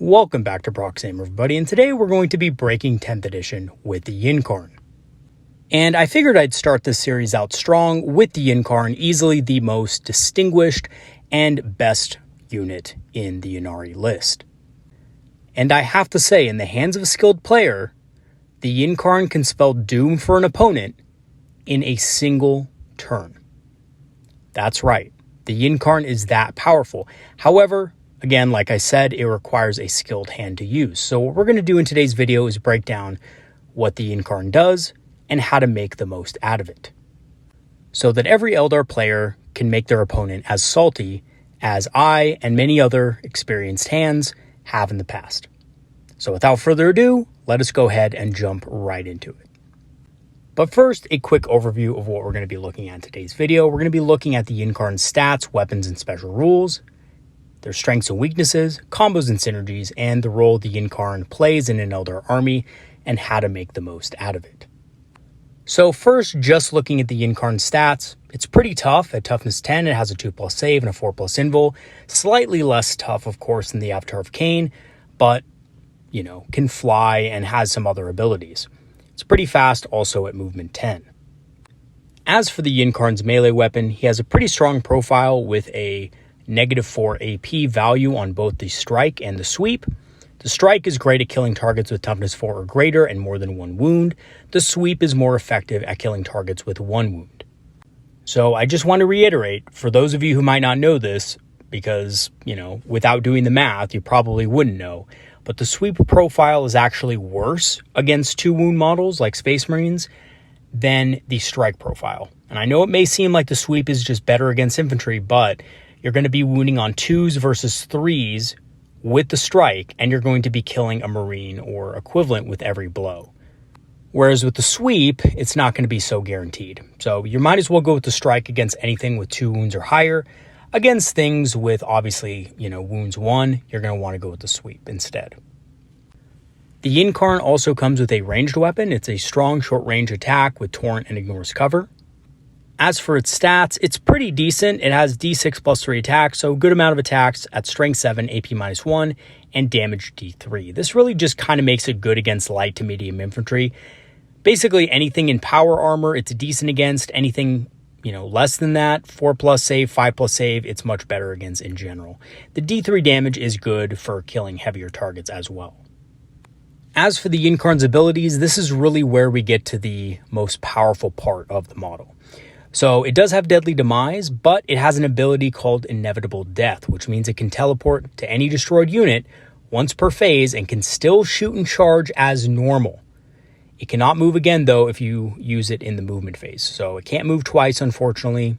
Welcome back to Proxy, everybody, and today we're going to be breaking 10th edition with the Yncarne. And I figured I'd start this series out strong with the Yncarne, easily the most distinguished and best unit in the Ynnari list. And I have to say, in the hands of a skilled player, the Yncarne can spell doom for an opponent in a single turn. That's right, the Yncarne is that powerful. However, again, like I said, it requires a skilled hand to use. So what we're going to do in today's video is break down what the Yncarne does and how to make the most out of it, so that every Eldar player can make their opponent as salty as I and many other experienced hands have in the past. So without further ado, let us go ahead and jump right into it. But first, a quick overview of what we're going to be looking at in today's video. We're going to be looking at the Yncarne's stats, weapons, and special rules, their strengths and weaknesses, combos and synergies, and the role the Yncarne plays in an Eldar army and how to make the most out of it. So first, just looking at the Yncarne stats, it's pretty tough. At toughness 10, it has a 2+ save and a 4+ invul. Slightly less tough, of course, than the Avatar of Cain, but, can fly and has some other abilities. It's pretty fast also at movement 10. As for the Yncarne's melee weapon, he has a pretty strong profile with a -4 AP value on both the strike and the sweep. The strike is great at killing targets with toughness 4 or greater and more than 1 wound. The sweep is more effective at killing targets with 1 wound. So I just want to reiterate, for those of you who might not know this, because, without doing the math, you probably wouldn't know, but the sweep profile is actually worse against 2 wound models like Space Marines than the strike profile. And I know it may seem like the sweep is just better against infantry, but you're going to be wounding on 2s versus 3s with the strike, and you're going to be killing a Marine or equivalent with every blow. Whereas with the sweep, it's not going to be so guaranteed. So you might as well go with the strike against anything with 2 wounds or higher. Against things with, obviously, wounds 1, you're going to want to go with the sweep instead. The Yncarne also comes with a ranged weapon. It's a strong short-range attack with Torrent and ignores cover. As for its stats, it's pretty decent. It has D6 + 3 attacks, so a good amount of attacks at strength 7, AP -1, and damage D3. This really just kind of makes it good against light to medium infantry. Basically anything in power armor, it's decent against. Anything, less than that, 4+ save, 5+ save, it's much better against in general. The D3 damage is good for killing heavier targets as well. As for the Yncarne's abilities, this is really where we get to the most powerful part of the model. So it does have Deadly Demise, but it has an ability called Inevitable Death, which means it can teleport to any destroyed unit once per phase and can still shoot and charge as normal. It cannot move again, though, if you use it in the movement phase. So it can't move twice, unfortunately.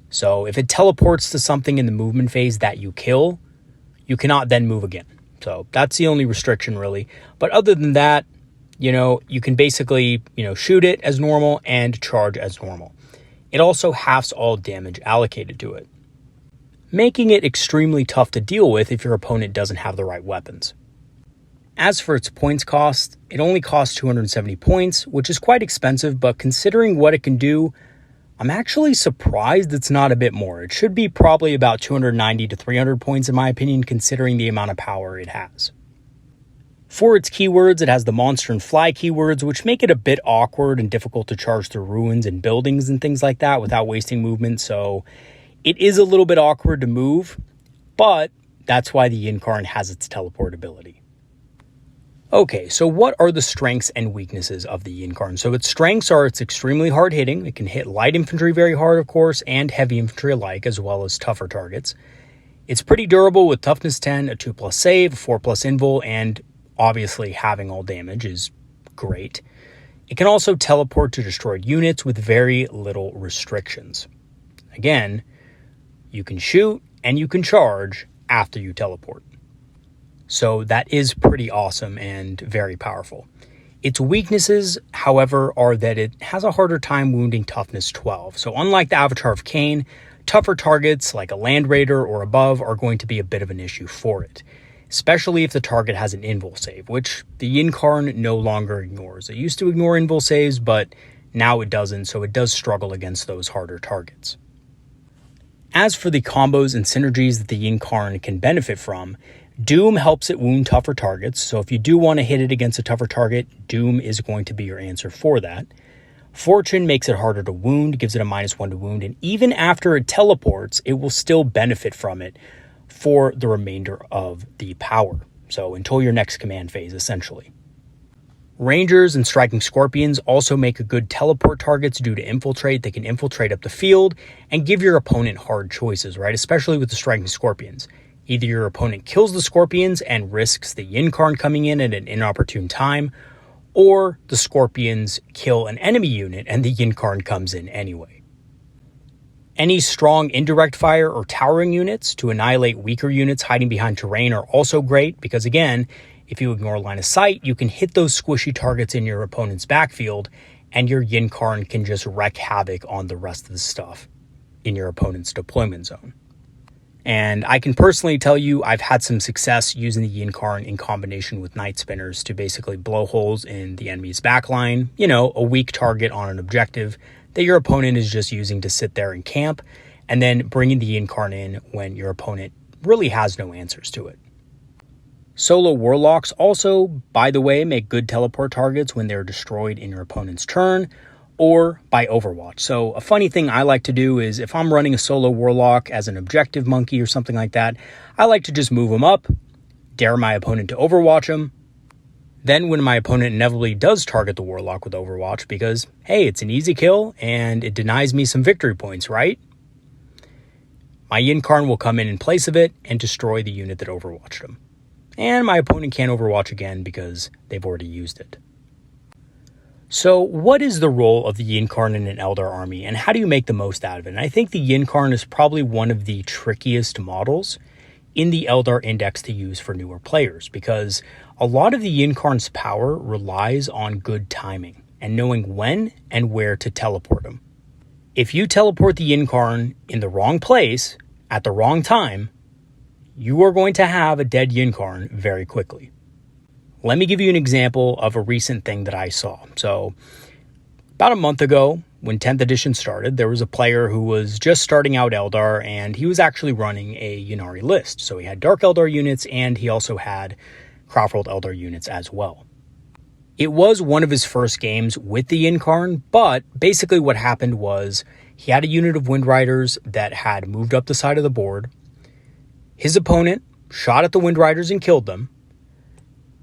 So if it teleports to something in the movement phase that you kill, you cannot then move again. So that's the only restriction, really. But other than that, you can basically, shoot it as normal and charge as normal. It also halves all damage allocated to it, making it extremely tough to deal with if your opponent doesn't have the right weapons. As for its points cost, it only costs 270 points, which is quite expensive, but considering what it can do, I'm actually surprised it's not a bit more. It should be probably about 290 to 300 points in my opinion, considering the amount of power it has. For its keywords, it has the monster and fly keywords, which make it a bit awkward and difficult to charge through ruins and buildings and things like that without wasting movement. So it is a little bit awkward to move, but that's why the Yncarne has its teleport ability. Okay, so what are the strengths and weaknesses of the Yncarne? So its strengths are it's extremely hard hitting. It can hit light infantry very hard, of course, and heavy infantry alike, as well as tougher targets. It's pretty durable with toughness 10, a 2+ save, a 4+ invul, and obviously having all damage is great. It can also teleport to destroyed units with very little restrictions. Again, you can shoot and you can charge after you teleport. So that is pretty awesome and very powerful. Its weaknesses, however, are that it has a harder time wounding toughness 12. So unlike the Avatar of Cain, tougher targets like a Land Raider or above are going to be a bit of an issue for it, especially if the target has an invul save, which the Yncarne no longer ignores. It used to ignore invul saves, but now it doesn't, so it does struggle against those harder targets. As for the combos and synergies that the Yncarne can benefit from, Doom helps it wound tougher targets, so if you do want to hit it against a tougher target, Doom is going to be your answer for that. Fortune makes it harder to wound, gives it a -1 to wound, and even after it teleports, it will still benefit from it for the remainder of the power. So until your next command phase, essentially. Rangers and Striking Scorpions also make a good teleport targets due to Infiltrate. They can infiltrate up the field and give your opponent hard choices, right? Especially with the Striking Scorpions. Either your opponent kills the Scorpions and risks the Yncarne coming in at an inopportune time, or the Scorpions kill an enemy unit and the Yncarne comes in anyway. Any strong indirect fire or towering units to annihilate weaker units hiding behind terrain are also great because, again, if you ignore line of sight, you can hit those squishy targets in your opponent's backfield and your Yncarne can just wreak havoc on the rest of the stuff in your opponent's deployment zone. And I can personally tell you I've had some success using the Yncarne in combination with Night Spinners to basically blow holes in the enemy's backline, a weak target on an objective that your opponent is just using to sit there and camp, and then bringing the Yncarne in when your opponent really has no answers to it. Solo Warlocks also, by the way, make good teleport targets when they're destroyed in your opponent's turn, or by Overwatch. So a funny thing I like to do is if I'm running a solo Warlock as an objective monkey or something like that, I like to just move him up, dare my opponent to Overwatch him. Then when my opponent inevitably does target the Warlock with Overwatch because, hey, it's an easy kill and it denies me some victory points, right? My Yncarne will come in place of it and destroy the unit that Overwatched him. And my opponent can't Overwatch again because they've already used it. So what is the role of the Yncarne in an Eldar army, and how do you make the most out of it? And I think the Yncarne is probably one of the trickiest models in the Eldar Index to use for newer players, because a lot of the Yncarne's power relies on good timing and knowing when and where to teleport them. If you teleport the Yncarne in the wrong place at the wrong time, you are going to have a dead Yncarne very quickly. Let me give you an example of a recent thing that I saw. So about a month ago, when 10th edition started, there was a player who was just starting out Eldar, and he was actually running a Ynnari list. So he had Dark Eldar units, and he also had Craftworld Eldar units as well. It was one of his first games with the Yncarne, but basically what happened was he had a unit of Wind Riders that had moved up the side of the board. His opponent shot at the Wind Riders and killed them.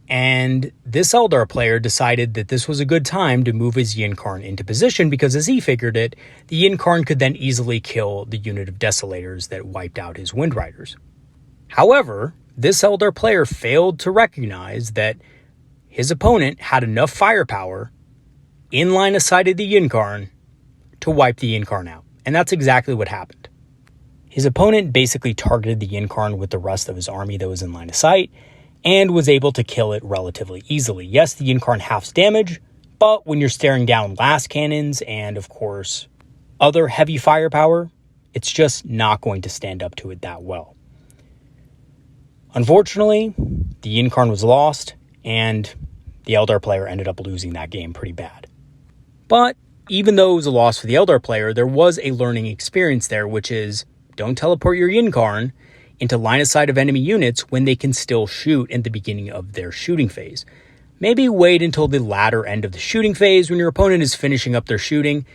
And this Eldar player decided that this was a good time to move his Yncarne into position because, as he figured it, the Yncarne could then easily kill the unit of Desolators that wiped out his Wind Riders. However, this Eldar player failed to recognize that his opponent had enough firepower in line of sight of the Yncarne to wipe the Yncarne out. And that's exactly what happened. His opponent basically targeted the Yncarne with the rest of his army that was in line of sight, and was able to kill it relatively easily. Yes, the Yncarne halves damage, but when you're staring down last cannons and, of course, other heavy firepower, it's just not going to stand up to it that well. Unfortunately, the Yncarne was lost, and the Eldar player ended up losing that game pretty bad. But even though it was a loss for the Eldar player, there was a learning experience there, which is don't teleport your Yncarne into line of sight of enemy units when they can still shoot in the beginning of their shooting phase. Maybe wait until the latter end of the shooting phase when your opponent is finishing up their shooting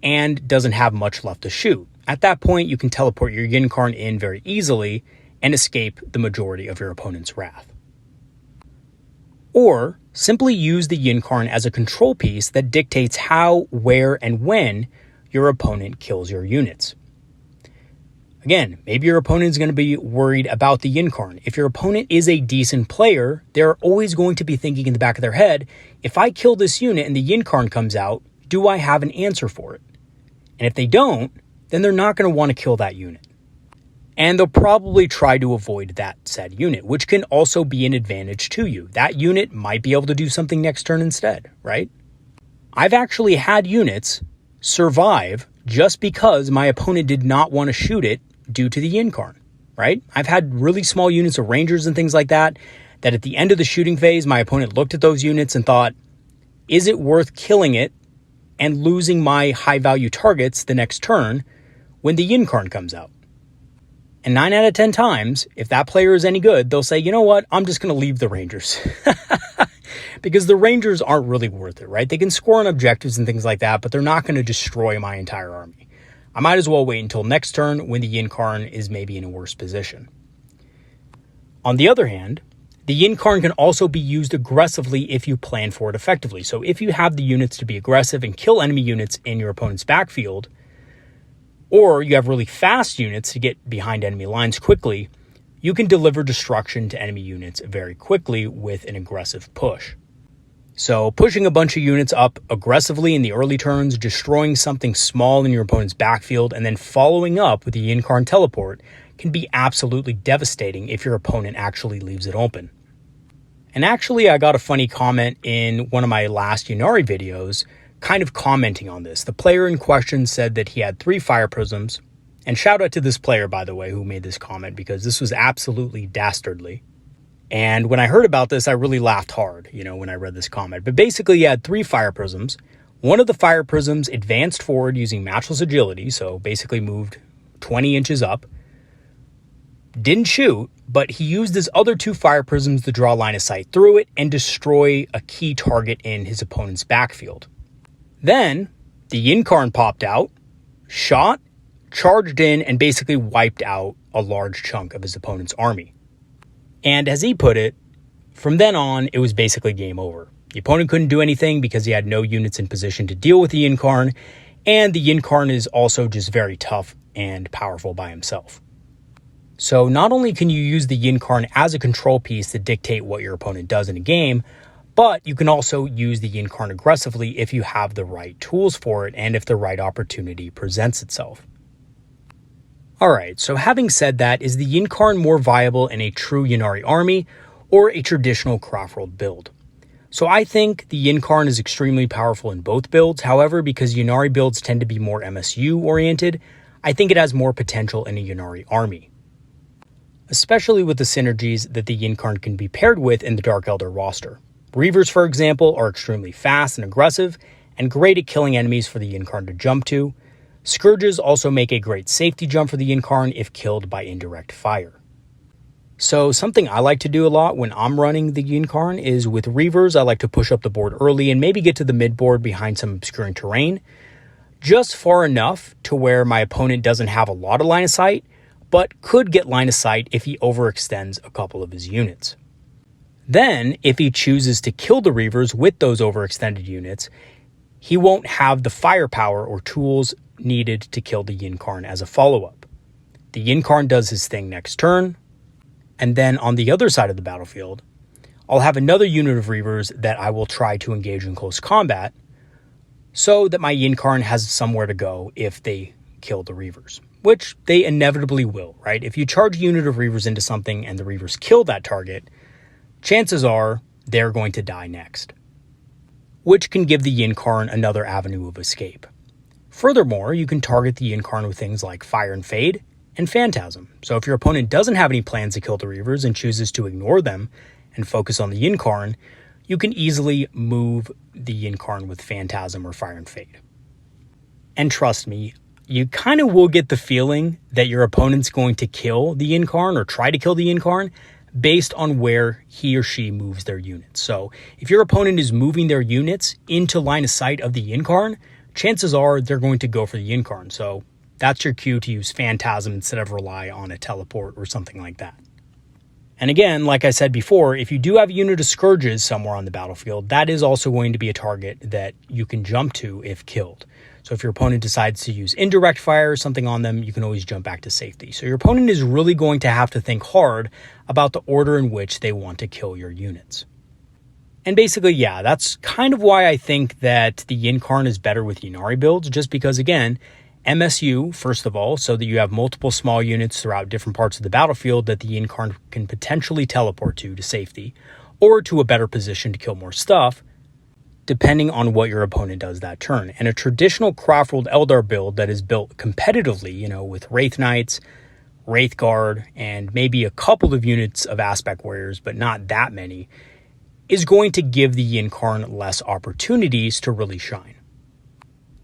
and doesn't have much left to shoot. At that point, you can teleport your Yncarne in very easily and escape the majority of your opponent's wrath. Or simply use the Yncarne as a control piece that dictates how, where, and when your opponent kills your units. Again, maybe your opponent is going to be worried about the Yncarne. If your opponent is a decent player, they're always going to be thinking in the back of their head, if I kill this unit and the Yncarne comes out, do I have an answer for it? And if they don't, then they're not going to want to kill that unit. And they'll probably try to avoid that said unit, which can also be an advantage to you. That unit might be able to do something next turn instead, right? I've actually had units survive just because my opponent did not want to shoot it due to the Yncarne, right? I've had really small units of Rangers and things like that at the end of the shooting phase, my opponent looked at those units and thought, is it worth killing it and losing my high value targets the next turn when the Yncarne comes out? And 9 out of 10 times, if that player is any good, they'll say, you know what, I'm just going to leave the Rangers. Because the Rangers aren't really worth it, right? They can score on objectives and things like that, but they're not going to destroy my entire army. I might as well wait until next turn when the Yncarne is maybe in a worse position. On the other hand, the Yncarne can also be used aggressively if you plan for it effectively. So if you have the units to be aggressive and kill enemy units in your opponent's backfield, or you have really fast units to get behind enemy lines quickly, you can deliver destruction to enemy units very quickly with an aggressive push. So pushing a bunch of units up aggressively in the early turns, destroying something small in your opponent's backfield, and then following up with the Yncarne teleport can be absolutely devastating if your opponent actually leaves it open. And actually, I got a funny comment in one of my last Ynnari videos kind of commenting on this. The player in question said that he had 3 fire prisms, and shout out to this player, by the way, who made this comment, because this was absolutely dastardly. And when I heard about this, I really laughed hard, when I read this comment. But basically, he had 3 fire prisms. One of the fire prisms advanced forward using matchless agility, so basically moved 20 inches up. Didn't shoot, but he used his other 2 fire prisms to draw line of sight through it and destroy a key target in his opponent's backfield. Then, the Yncarne popped out, shot, charged in, and basically wiped out a large chunk of his opponent's army. And as he put it, from then on, it was basically game over. The opponent couldn't do anything because he had no units in position to deal with the Yncarne, and the Yncarne is also just very tough and powerful by himself. So not only can you use the Yncarne as a control piece to dictate what your opponent does in a game, but you can also use the Yncarne aggressively if you have the right tools for it and if the right opportunity presents itself. Alright, so having said that, is the Yncarne more viable in a true Ynnari army or a traditional Craftworld build? So I think the Yncarne is extremely powerful in both builds. However, because Ynnari builds tend to be more MSU oriented, I think it has more potential in a Ynnari army, especially with the synergies that the Yncarne can be paired with in the Dark Eldar roster. Reavers, for example, are extremely fast and aggressive and great at killing enemies for the Yncarne to jump to. Scourges also make a great safety jump for the Yncarne if killed by indirect fire. So something I like to do a lot when I'm running the Yncarne is with Reavers, I like to push up the board early and maybe get to the mid board behind some obscuring terrain, just far enough to where my opponent doesn't have a lot of line of sight, but could get line of sight if he overextends a couple of his units. Then, if he chooses to kill the Reavers with those overextended units, he won't have the firepower or tools needed to kill the Yncarne as a follow-up. The Yncarne does his thing next turn, and then on the other side of the battlefield, I'll have another unit of Reavers that I will try to engage in close combat so that my Yncarne has somewhere to go if they kill the Reavers, which they inevitably will, right? If you charge a unit of Reavers into something and the Reavers kill that target, chances are they're going to die next, which can give the Yncarne another avenue of escape. Furthermore, you can target the Yncarne with things like Fire and Fade and Phantasm. So if your opponent doesn't have any plans to kill the Reavers and chooses to ignore them and focus on the Yncarne, you can easily move the Yncarne with Phantasm or Fire and Fade. And trust me, you kind of will get the feeling that your opponent's going to kill the Yncarne or try to kill the Yncarne based on where he or she moves their units. So if your opponent is moving their units into line of sight of the Yncarne, chances are they're going to go for the Yncarne. So that's your cue to use Phantasm instead of rely on a teleport or something like that. And again, like I said before, if you do have a unit of Scourges somewhere on the battlefield, that is also going to be a target that you can jump to if killed. So if your opponent decides to use indirect fire or something on them, you can always jump back to safety. So your opponent is really going to have to think hard about the order in which they want to kill your units. And basically, yeah, that's kind of why I think that the Yncarne is better with Ynnari builds, just because, again, MSU, first of all, so that you have multiple small units throughout different parts of the battlefield that the Yncarne can potentially teleport to safety, or to a better position to kill more stuff, depending on what your opponent does that turn. And a traditional Craftworld Eldar build that is built competitively, with Wraith Knights, Wraith Guard, and maybe a couple of units of Aspect Warriors, but not that many, is going to give the Yncarne less opportunities to really shine.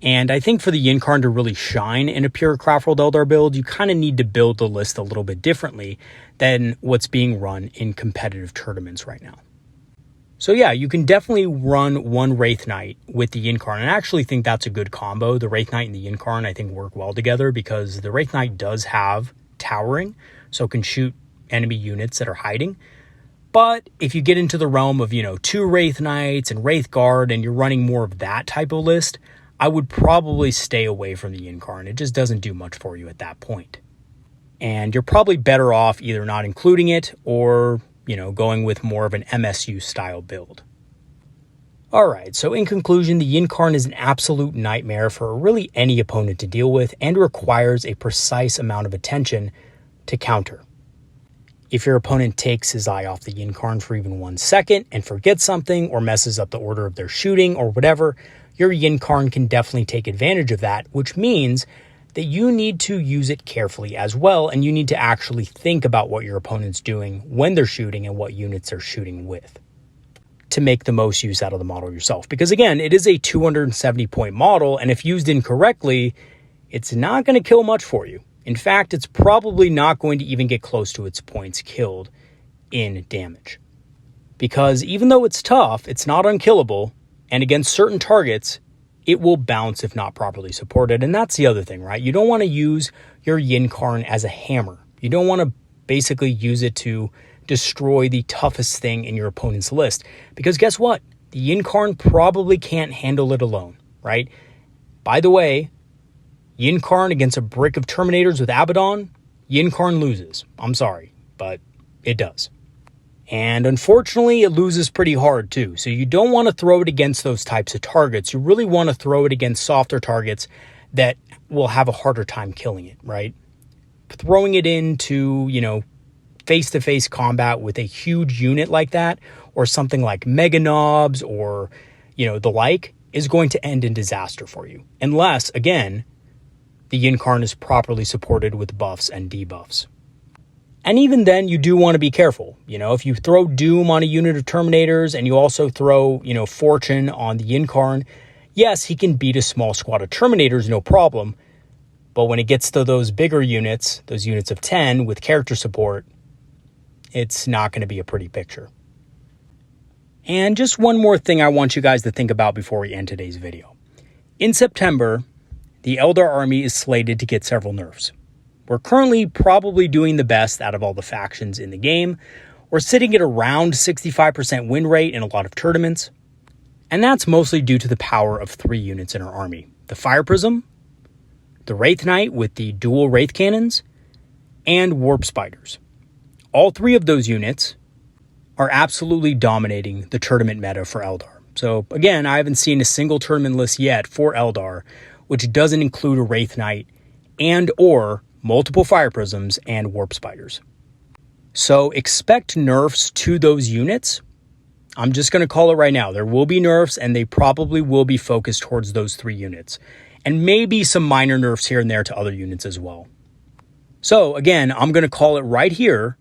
And I think for the Yncarne to really shine in a pure Craftworld Eldar build, you kind of need to build the list a little bit differently than what's being run in competitive tournaments right now. So yeah, you can definitely run one Wraith Knight with the Yncarne, and I actually think that's a good combo. The Wraith Knight and the Yncarne I think work well together because the Wraith Knight does have towering, so it can shoot enemy units that are hiding. But if you get into the realm of, 2 Wraith Knights and Wraith Guard and you're running more of that type of list, I would probably stay away from the Yncarne. It just doesn't do much for you at that point. And you're probably better off either not including it or, going with more of an MSU style build. Alright, so in conclusion, the Yncarne is an absolute nightmare for really any opponent to deal with and requires a precise amount of attention to counter. If your opponent takes his eye off the Yncarne for even 1 second and forgets something or messes up the order of their shooting or whatever, your Yncarne can definitely take advantage of that, which means that you need to use it carefully as well, and you need to actually think about what your opponent's doing when they're shooting and what units they're shooting with to make the most use out of the model yourself. Because again, it is a 270 point model, and if used incorrectly, it's not going to kill much for you. In fact, it's probably not going to even get close to its points killed in damage. Because even though it's tough, it's not unkillable, and against certain targets, it will bounce if not properly supported. And that's the other thing, right? You don't want to use your Yncarne as a hammer. You don't want to basically use it to destroy the toughest thing in your opponent's list. Because guess what? The Yncarne probably can't handle it alone, right? By the way, Yncarne against a brick of Terminators with Abaddon, Yncarne loses. I'm sorry, but it does. And unfortunately, it loses pretty hard too. So you don't want to throw it against those types of targets. You really want to throw it against softer targets that will have a harder time killing it, right? Throwing it into, face-to-face combat with a huge unit like that, or something like Mega Knobs or, the like, is going to end in disaster for you. Unless, again, the Yncarne is properly supported with buffs and debuffs. And even then, you do want to be careful. If you throw Doom on a unit of Terminators and you also throw, Fortune on the Yncarne, yes, he can beat a small squad of Terminators, no problem. But when it gets to those bigger units, those units of 10 with character support, it's not going to be a pretty picture. And just one more thing I want you guys to think about before we end today's video. In September, the Eldar army is slated to get several nerfs. We're currently probably doing the best out of all the factions in the game. We're sitting at around 65% win rate in a lot of tournaments. And that's mostly due to the power of 3 units in our army. The Fire Prism, the Wraith Knight with the dual Wraith Cannons, and Warp Spiders. All 3 of those units are absolutely dominating the tournament meta for Eldar. So again, I haven't seen a single tournament list yet for Eldar which doesn't include a Wraith Knight and or multiple Fire Prisms and Warp Spiders. So expect nerfs to those units. I'm just going to call it right now. There will be nerfs, and they probably will be focused towards those 3 units. And maybe some minor nerfs here and there to other units as well. So again, I'm going to call it right here.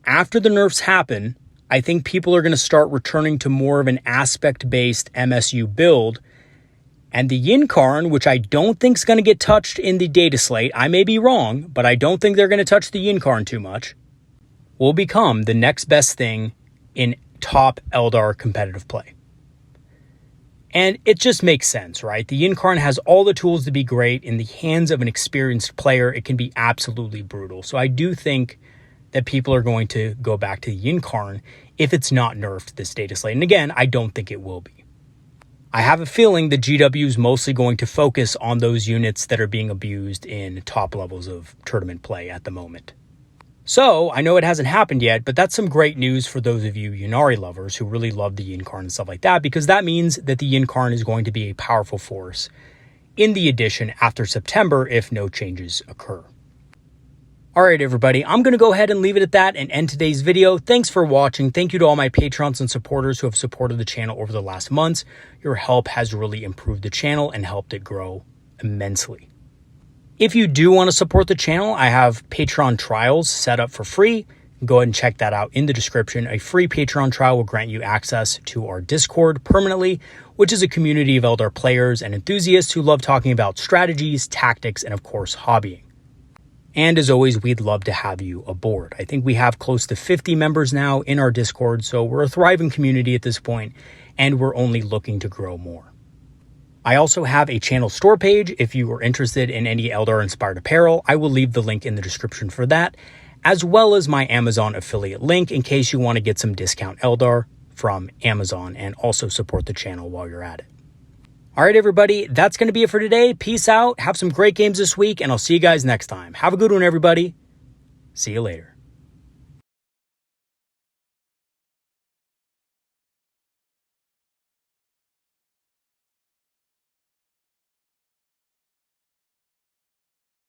After the nerfs happen, I think people are going to start returning to more of an aspect-based MSU build. And the Yncarne, which I don't think is going to get touched in the data slate, I may be wrong, but I don't think they're going to touch the Yncarne too much, will become the next best thing in top Eldar competitive play. And it just makes sense, right? The Yncarne has all the tools to be great. In the hands of an experienced player, it can be absolutely brutal. So I do think that people are going to go back to the Yncarne if it's not nerfed this data slate. And again, I don't think it will be. I have a feeling the GW is mostly going to focus on those units that are being abused in top levels of tournament play at the moment. So, I know it hasn't happened yet, but that's some great news for those of you Ynnari lovers who really love the Yncarne and stuff like that, because that means that the Yncarne is going to be a powerful force in the edition after September if no changes occur. Alright everybody, I'm going to go ahead and leave it at that and end today's video. Thanks for watching. Thank you to all my patrons and supporters who have supported the channel over the last months. Your help has really improved the channel and helped it grow immensely. If you do want to support the channel, I have Patreon trials set up for free. You go ahead and check that out in the description. A free Patreon trial will grant you access to our Discord permanently, which is a community of Eldar players and enthusiasts who love talking about strategies, tactics, and of course, hobbying. And as always, we'd love to have you aboard. I think we have close to 50 members now in our Discord, so we're a thriving community at this point, and we're only looking to grow more. I also have a channel store page. If you are interested in any Eldar-inspired apparel, I will leave the link in the description for that, as well as my Amazon affiliate link in case you want to get some discount Eldar from Amazon and also support the channel while you're at it. All right, everybody, that's going to be it for today. Peace out. Have some great games this week, and I'll see you guys next time. Have a good one, everybody. See you later.